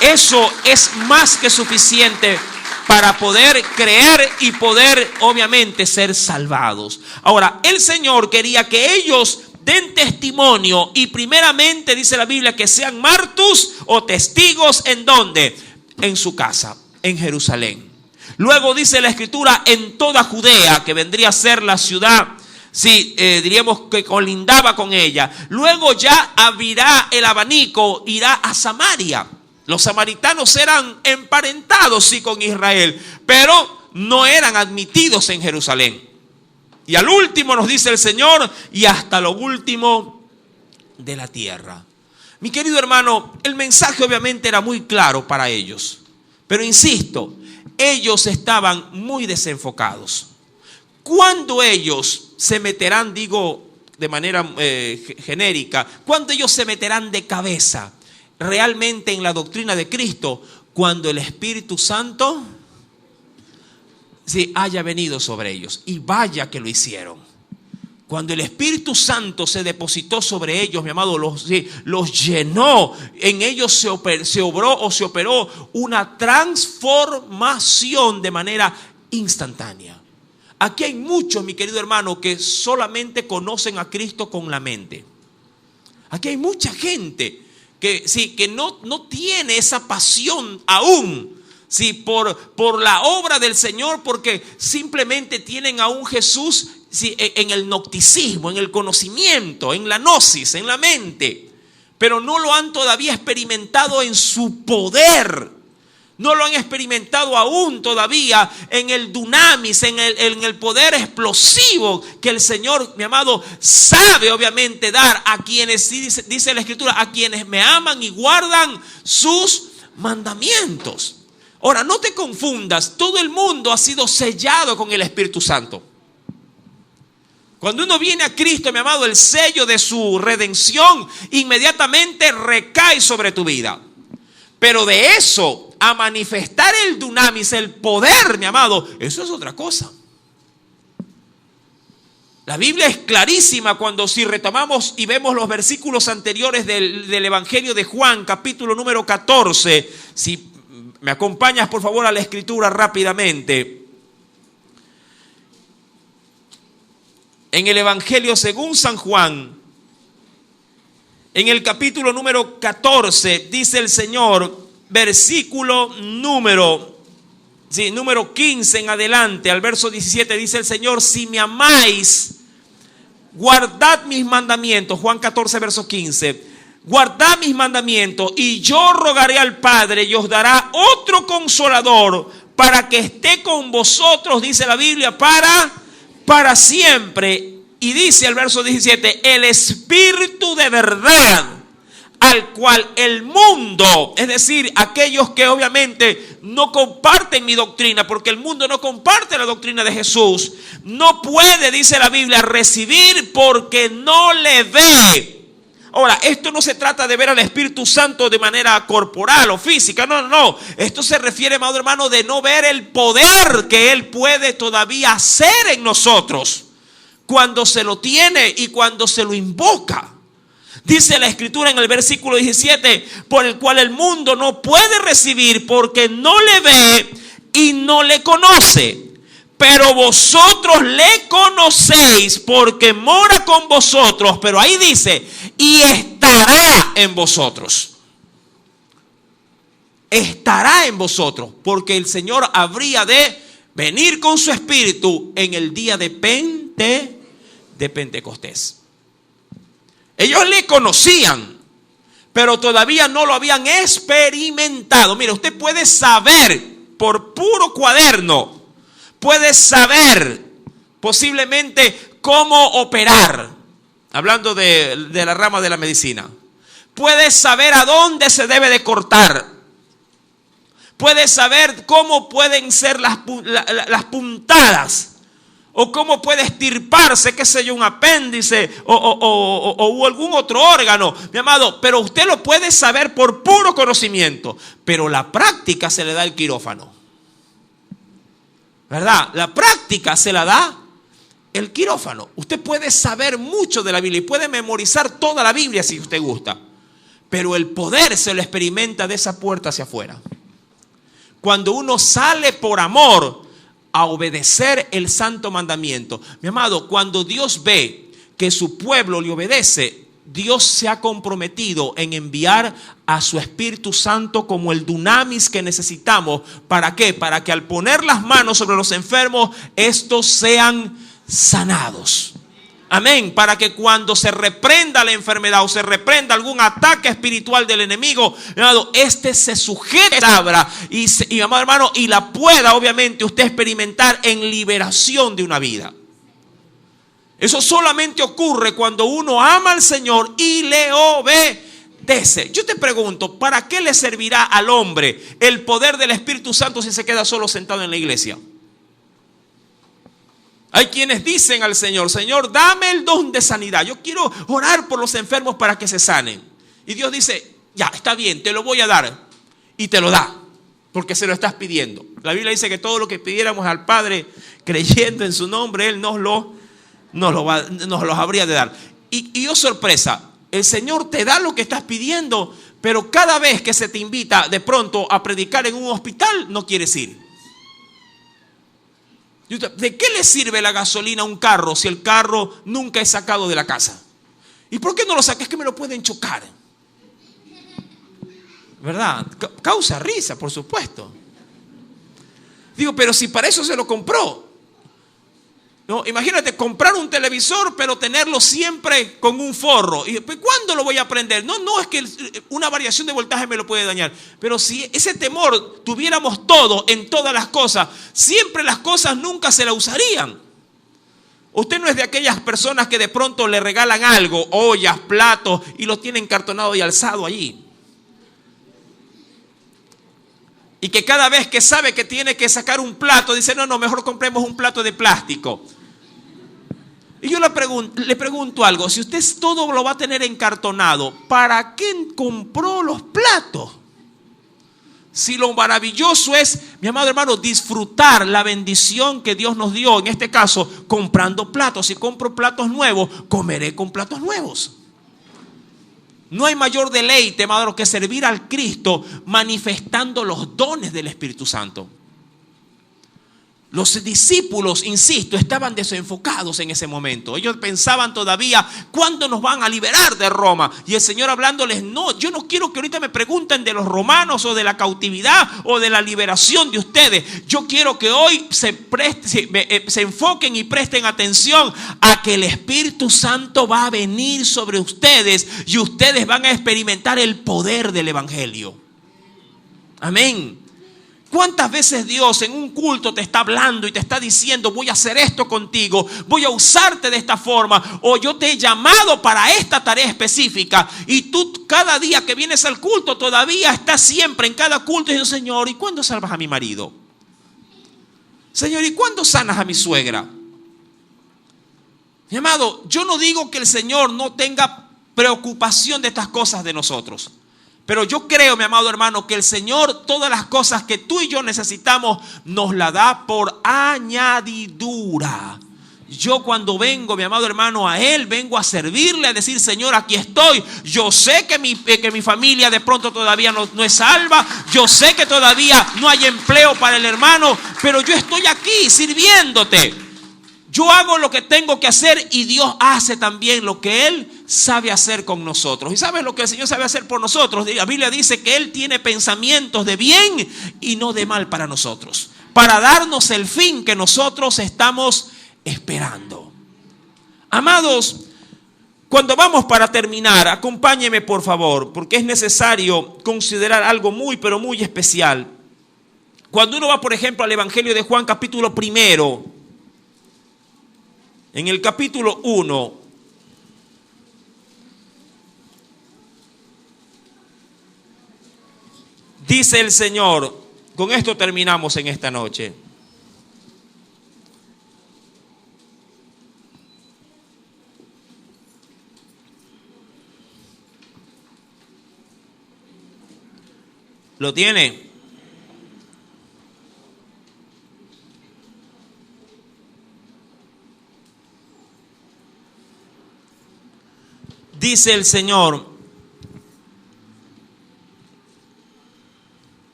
Eso es más que suficiente para poder creer y poder, obviamente, ser salvados. Ahora, el Señor quería que ellos den testimonio y primeramente dice la Biblia que sean martus o testigos. ¿En dónde? En su casa, en Jerusalén. Luego dice la Escritura en toda Judea, que vendría a ser la ciudad, sí, diríamos que colindaba con ella. Luego ya abrirá el abanico, irá a Samaria. Los samaritanos eran emparentados, sí, con Israel, pero no eran admitidos en Jerusalén. Y al último nos dice el Señor, y hasta lo último de la tierra. Mi querido hermano, el mensaje obviamente era muy claro para ellos. Pero insisto, ellos estaban muy desenfocados. ¿Cuándo ellos se meterán, digo de manera genérica, cuándo ellos se meterán de cabeza realmente en la doctrina de Cristo? Cuando el Espíritu Santo haya venido sobre ellos. Y vaya que lo hicieron. Cuando el Espíritu Santo se depositó sobre ellos, mi amado, los llenó. En ellos se operó una transformación de manera instantánea. Aquí hay muchos, mi querido hermano, que solamente conocen a Cristo con la mente. Aquí hay mucha gente que no tiene esa pasión aún, sí, por la obra del Señor, porque simplemente tienen a un Jesús, sí, en el gnosticismo, en el conocimiento, en la gnosis, en la mente, pero no lo han todavía experimentado en su poder. No lo han experimentado aún todavía en el dunamis, en el poder explosivo que el Señor, mi amado, sabe obviamente dar a quienes, dice la Escritura, a quienes me aman y guardan sus mandamientos. Ahora, no te confundas, todo el mundo ha sido sellado con el Espíritu Santo. Cuando uno viene a Cristo, mi amado, el sello de su redención inmediatamente recae sobre tu vida. Pero de eso a manifestar el dunamis, el poder, mi amado, eso es otra cosa. La Biblia es clarísima cuando si retomamos y vemos los versículos anteriores del Evangelio de Juan, capítulo número 14, si me acompañas por favor a la Escritura rápidamente. En el Evangelio según San Juan, en el capítulo número 14, dice el Señor, versículo número 15 en adelante, al verso 17, dice el Señor, si me amáis, guardad mis mandamientos. Juan 14, verso 15. guardad mis mandamientos y yo rogaré al Padre y os dará otro consolador para que esté con vosotros, dice la Biblia, para siempre. Y dice el verso 17, el Espíritu de verdad, al cual el mundo, es decir, aquellos que obviamente no comparten mi doctrina, porque el mundo no comparte la doctrina de Jesús, no puede, dice la Biblia, recibir porque no le ve. Ahora, esto no se trata de ver al Espíritu Santo de manera corporal o física, no. Esto se refiere, amado hermano, de no ver el poder que Él puede todavía hacer en nosotros cuando se lo tiene y cuando se lo invoca. Dice la Escritura en el versículo 17, por el cual el mundo no puede recibir porque no le ve y no le conoce. Pero vosotros le conocéis porque mora con vosotros. Pero ahí dice, y estará en vosotros. Estará en vosotros. Porque el Señor habría de venir con su Espíritu en el día de Pentecostés. Ellos le conocían, pero todavía no lo habían experimentado. Mire, usted puede saber por puro cuaderno, puede saber posiblemente cómo operar, hablando de la rama de la medicina. Puede saber a dónde se debe de cortar. Puede saber cómo pueden ser las puntadas. O cómo puede extirparse, qué sé yo, un apéndice o algún otro órgano, mi amado. Pero usted lo puede saber por puro conocimiento. Pero la práctica se le da el quirófano, ¿verdad? La práctica se la da el quirófano. Usted puede saber mucho de la Biblia y puede memorizar toda la Biblia si usted gusta. Pero el poder se lo experimenta de esa puerta hacia afuera. Cuando uno sale por amor a obedecer el santo mandamiento. Mi amado, cuando Dios ve que su pueblo le obedece, Dios se ha comprometido en enviar a su Espíritu Santo como el dunamis que necesitamos. ¿Para qué? Para que al poner las manos sobre los enfermos, estos sean sanados. Amén. Para que cuando se reprenda la enfermedad o se reprenda algún ataque espiritual del enemigo, este se sujete a la palabra y amado hermano, y la pueda obviamente usted experimentar en liberación de una vida. Eso solamente ocurre cuando uno ama al Señor y le obedece. Yo te pregunto, ¿para qué le servirá al hombre el poder del Espíritu Santo si se queda solo sentado en la iglesia? Hay quienes dicen al Señor, Señor, dame el don de sanidad. Yo quiero orar por los enfermos para que se sanen. Y Dios dice, ya, está bien, te lo voy a dar. Y te lo da, porque se lo estás pidiendo. La Biblia dice que todo lo que pidiéramos al Padre, creyendo en su nombre, Él nos los habría de dar. Y oh sorpresa, el Señor te da lo que estás pidiendo, pero cada vez que se te invita de pronto a predicar en un hospital, no quieres ir. ¿De qué le sirve la gasolina a un carro si el carro nunca es sacado de la casa? ¿Y por qué no lo saques? Es que me lo pueden chocar, ¿verdad? Causa risa, por supuesto. Digo, pero si para eso se lo compró. No, imagínate comprar un televisor, pero tenerlo siempre con un forro. ¿Y cuándo lo voy a prender? No, es que una variación de voltaje me lo puede dañar. Pero si ese temor tuviéramos todo en todas las cosas, siempre las cosas nunca se la usarían. Usted no es de aquellas personas que de pronto le regalan algo, ollas, platos, y los tienen cartonado y alzado allí. Y que cada vez que sabe que tiene que sacar un plato, dice, no, mejor compremos un plato de plástico. Y yo le pregunto algo, si usted todo lo va a tener encartonado, ¿para qué compró los platos? Si lo maravilloso es, mi amado hermano, disfrutar la bendición que Dios nos dio, en este caso, comprando platos. Si compro platos nuevos, comeré con platos nuevos. No hay mayor deleite, hermano, que servir al Cristo manifestando los dones del Espíritu Santo. Los discípulos, insisto, estaban desenfocados en ese momento. Ellos pensaban todavía, ¿cuándo nos van a liberar de Roma? Y el Señor hablándoles, no, yo no quiero que ahorita me pregunten de los romanos o de la cautividad o de la liberación de ustedes. Yo quiero que hoy se enfoquen y presten atención a que el Espíritu Santo va a venir sobre ustedes y ustedes van a experimentar el poder del Evangelio. Amén. ¿Cuántas veces Dios en un culto te está hablando y te está diciendo, voy a hacer esto contigo, voy a usarte de esta forma, o yo te he llamado para esta tarea específica, y tú cada día que vienes al culto todavía estás siempre en cada culto diciendo, Señor, ¿y cuándo salvas a mi marido? Señor, ¿y cuándo sanas a mi suegra? Mi amado, yo no digo que el Señor no tenga preocupación de estas cosas de nosotros. Pero yo creo, mi amado hermano, que el Señor todas las cosas que tú y yo necesitamos nos la da por añadidura. Yo cuando vengo, mi amado hermano, a Él, vengo a servirle, a decir, Señor, aquí estoy. Yo sé que mi familia de pronto todavía no es salva. Yo sé que todavía no hay empleo para el hermano, pero yo estoy aquí sirviéndote. Yo hago lo que tengo que hacer y Dios hace también lo que Él sabe hacer con nosotros. ¿Y sabes lo que el Señor sabe hacer por nosotros? La Biblia dice que Él tiene pensamientos de bien y no de mal para nosotros, para darnos el fin que nosotros estamos esperando. Amados, cuando vamos para terminar, acompáñeme por favor, porque es necesario considerar algo muy, pero muy especial. Cuando uno va, por ejemplo, al Evangelio de Juan, capítulo 1, en el capítulo 1, dice el Señor, con esto terminamos en esta noche. ¿Lo tiene? Dice el Señor,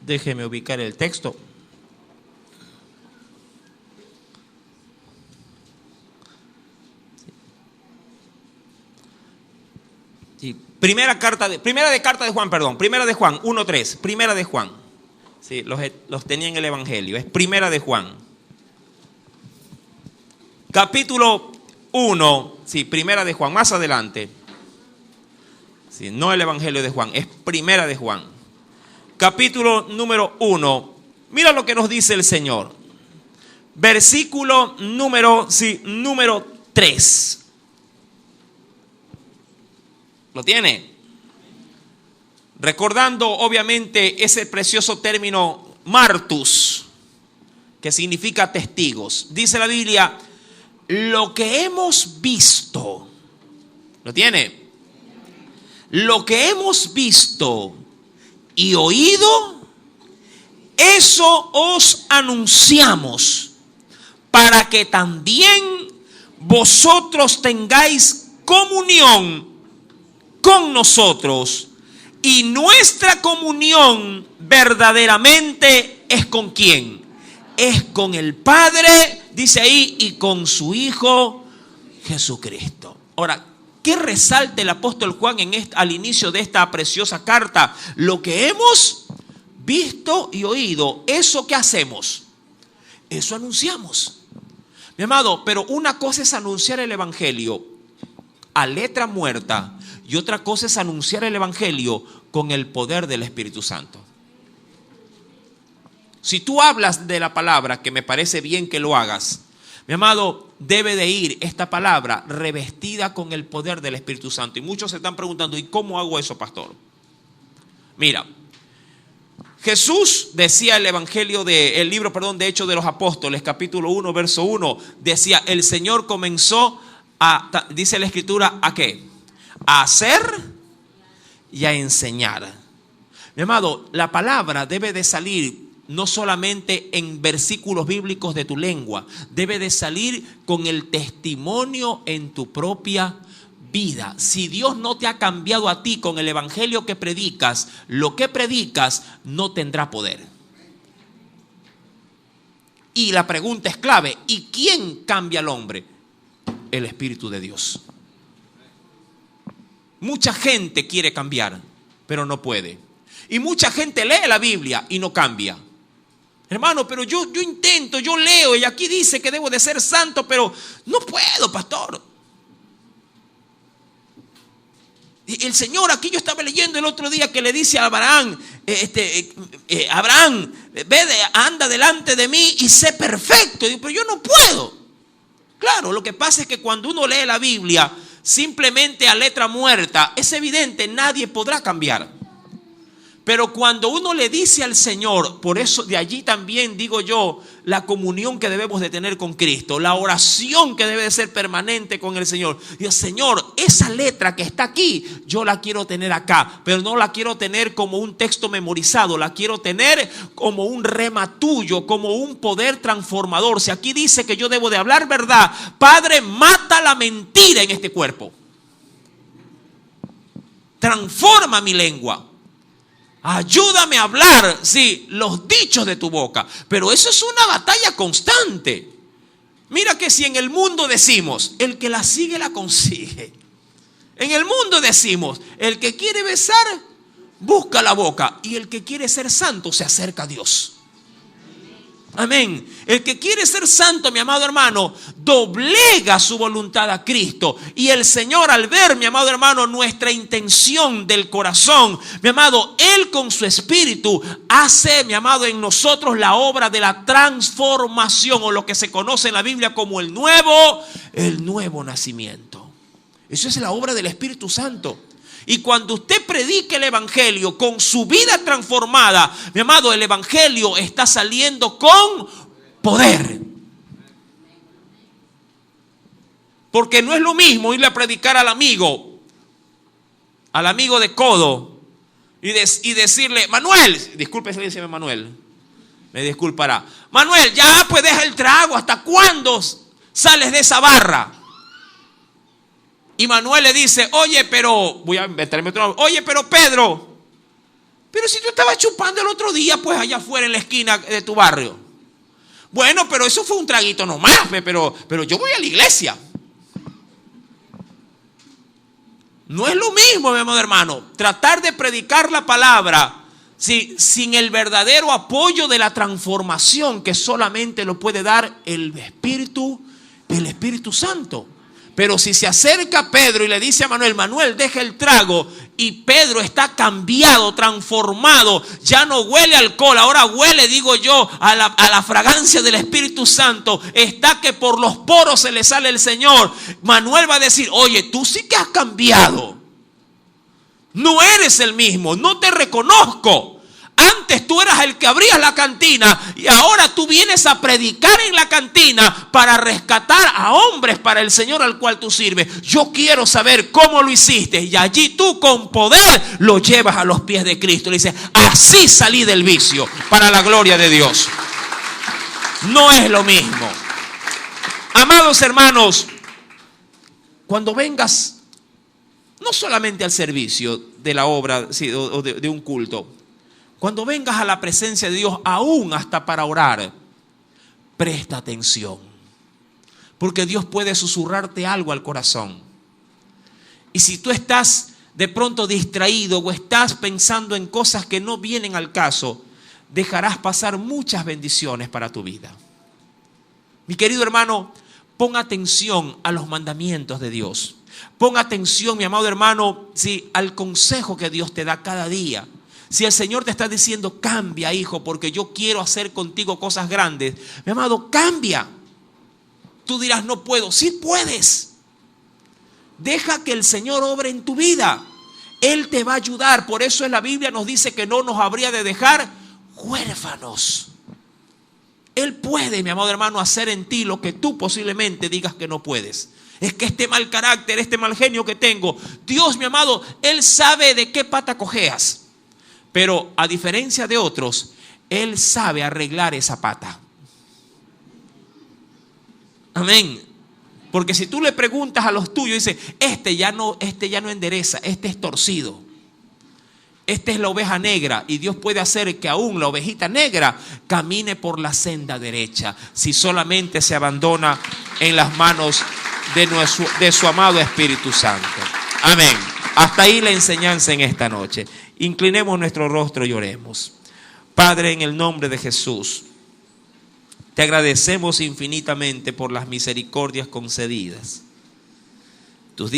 déjeme ubicar el texto. Sí. Primera de Juan 1:3, primera de Juan. Sí, los tenía en el Evangelio, es primera de Juan. Capítulo 1, sí, primera de Juan, más adelante. Sí, no el Evangelio de Juan, es primera de Juan. Capítulo número 1. Mira lo que nos dice el Señor. Versículo número 3. ¿Lo tiene? Recordando obviamente ese precioso término martus, que significa testigos. Dice la Biblia, lo que hemos visto, ¿lo tiene? Lo que hemos visto y oído, eso os anunciamos, para que también vosotros tengáis comunión con nosotros. Y nuestra comunión verdaderamente es ¿con quién? Es con el Padre, dice ahí, y con su Hijo Jesucristo. Ahora, ¿qué resalta el apóstol Juan al inicio de esta preciosa carta? Lo que hemos visto y oído, ¿eso qué hacemos? Eso anunciamos. Mi amado, pero una cosa es anunciar el Evangelio a letra muerta y otra cosa es anunciar el Evangelio con el poder del Espíritu Santo. Si tú hablas de la palabra, que me parece bien que lo hagas, mi amado, debe de ir esta palabra revestida con el poder del Espíritu Santo. Y muchos se están preguntando, ¿y cómo hago eso, pastor? Mira, Jesús decía el libro de Hechos de los Apóstoles, capítulo 1, verso 1, decía, el Señor comenzó dice la Escritura, ¿a qué? A hacer y a enseñar. Mi amado, la palabra debe de salir no solamente en versículos bíblicos de tu lengua, debe de salir con el testimonio en tu propia vida. Si Dios no te ha cambiado a ti con el evangelio que predicas, lo que predicas no tendrá poder. Y la pregunta es clave: ¿y quién cambia al hombre? El Espíritu de Dios. Mucha gente quiere cambiar, pero no puede. Y mucha gente lee la Biblia y no cambia. Hermano, pero yo intento, yo leo y aquí dice que debo de ser santo, pero no puedo, pastor. El Señor, aquí yo estaba leyendo el otro día que le dice a Abraham, Abraham, anda delante de mí y sé perfecto. Digo, pero yo no puedo. Claro, lo que pasa es que cuando uno lee la Biblia simplemente a letra muerta, es evidente, nadie podrá cambiar. Pero cuando uno le dice al Señor, por eso de allí también digo yo, la comunión que debemos de tener con Cristo, la oración que debe de ser permanente con el Señor. Dios, Señor, esa letra que está aquí, yo la quiero tener acá, pero no la quiero tener como un texto memorizado, la quiero tener como un rema tuyo, como un poder transformador. Si aquí dice que yo debo de hablar verdad, Padre, mata la mentira en este cuerpo. Transforma mi lengua. Ayúdame a hablar, sí, los dichos de tu boca. Pero eso es una batalla constante. Mira que si en el mundo decimos, el que la sigue la consigue. En el mundo decimos, el que quiere besar, busca la boca. Y el que quiere ser santo, se acerca a Dios. Amén. El que quiere ser santo, mi amado hermano, doblega su voluntad a Cristo. Y el Señor, al ver, mi amado hermano, nuestra intención del corazón, mi amado, Él con su espíritu hace, mi amado, en nosotros la obra de la transformación, o lo que se conoce en la Biblia como el nuevo nacimiento. Eso es la obra del Espíritu Santo. Y cuando usted predique el evangelio con su vida transformada, mi amado, el evangelio está saliendo con poder. Porque no es lo mismo irle a predicar al amigo de codo y decirle, Manuel, disculpe si le dice Manuel, me disculpará, Manuel, ya pues deja el trago, ¿hasta cuándo sales de esa barra? Y Manuel le dice, oye, pero, voy a inventarme otro nombre, oye, pero Pedro, pero si tú estabas chupando el otro día, pues allá afuera en la esquina de tu barrio. Bueno, pero eso fue un traguito nomás, pero yo voy a la iglesia. No es lo mismo, mi amado hermano, tratar de predicar la palabra sin el verdadero apoyo de la transformación que solamente lo puede dar el Espíritu Santo. Pero si se acerca Pedro y le dice a Manuel, Manuel, deja el trago, y Pedro está cambiado, transformado, ya no huele a alcohol, ahora huele, digo yo, a la fragancia del Espíritu Santo, está que por los poros se le sale el Señor. Manuel va a decir, oye, tú sí que has cambiado, no eres el mismo, no te reconozco. Antes tú eras el que abrías la cantina y ahora tú vienes a predicar en la cantina para rescatar a hombres para el Señor al cual tú sirves. Yo quiero saber cómo lo hiciste, y allí tú con poder lo llevas a los pies de Cristo. Le dices, así salí del vicio para la gloria de Dios. No es lo mismo. Amados hermanos, cuando vengas no solamente al servicio de la obra, o de un culto, cuando vengas a la presencia de Dios, aún hasta para orar, presta atención. Porque Dios puede susurrarte algo al corazón. Y si tú estás de pronto distraído o estás pensando en cosas que no vienen al caso, dejarás pasar muchas bendiciones para tu vida. Mi querido hermano, pon atención a los mandamientos de Dios. Pon atención, mi amado hermano, al consejo que Dios te da cada día. Si el Señor te está diciendo, cambia, hijo, porque yo quiero hacer contigo cosas grandes, mi amado, cambia. Tú dirás, no puedo. Sí puedes. Deja que el Señor obre en tu vida. Él te va a ayudar. Por eso en la Biblia nos dice que no nos habría de dejar huérfanos. Él puede, mi amado hermano, hacer en ti lo que tú posiblemente digas que no puedes. Es que este mal carácter, este mal genio que tengo, Dios, mi amado, Él sabe de qué pata cojeas. Pero a diferencia de otros, Él sabe arreglar esa pata. Amén. Porque si tú le preguntas a los tuyos, dice, este ya no endereza, este es torcido. Esta es la oveja negra, y Dios puede hacer que aún la ovejita negra camine por la senda derecha si solamente se abandona en las manos de su amado Espíritu Santo. Amén. Hasta ahí la enseñanza en esta noche. Inclinemos nuestro rostro y oremos. Padre, en el nombre de Jesús, te agradecemos infinitamente por las misericordias concedidas. Tus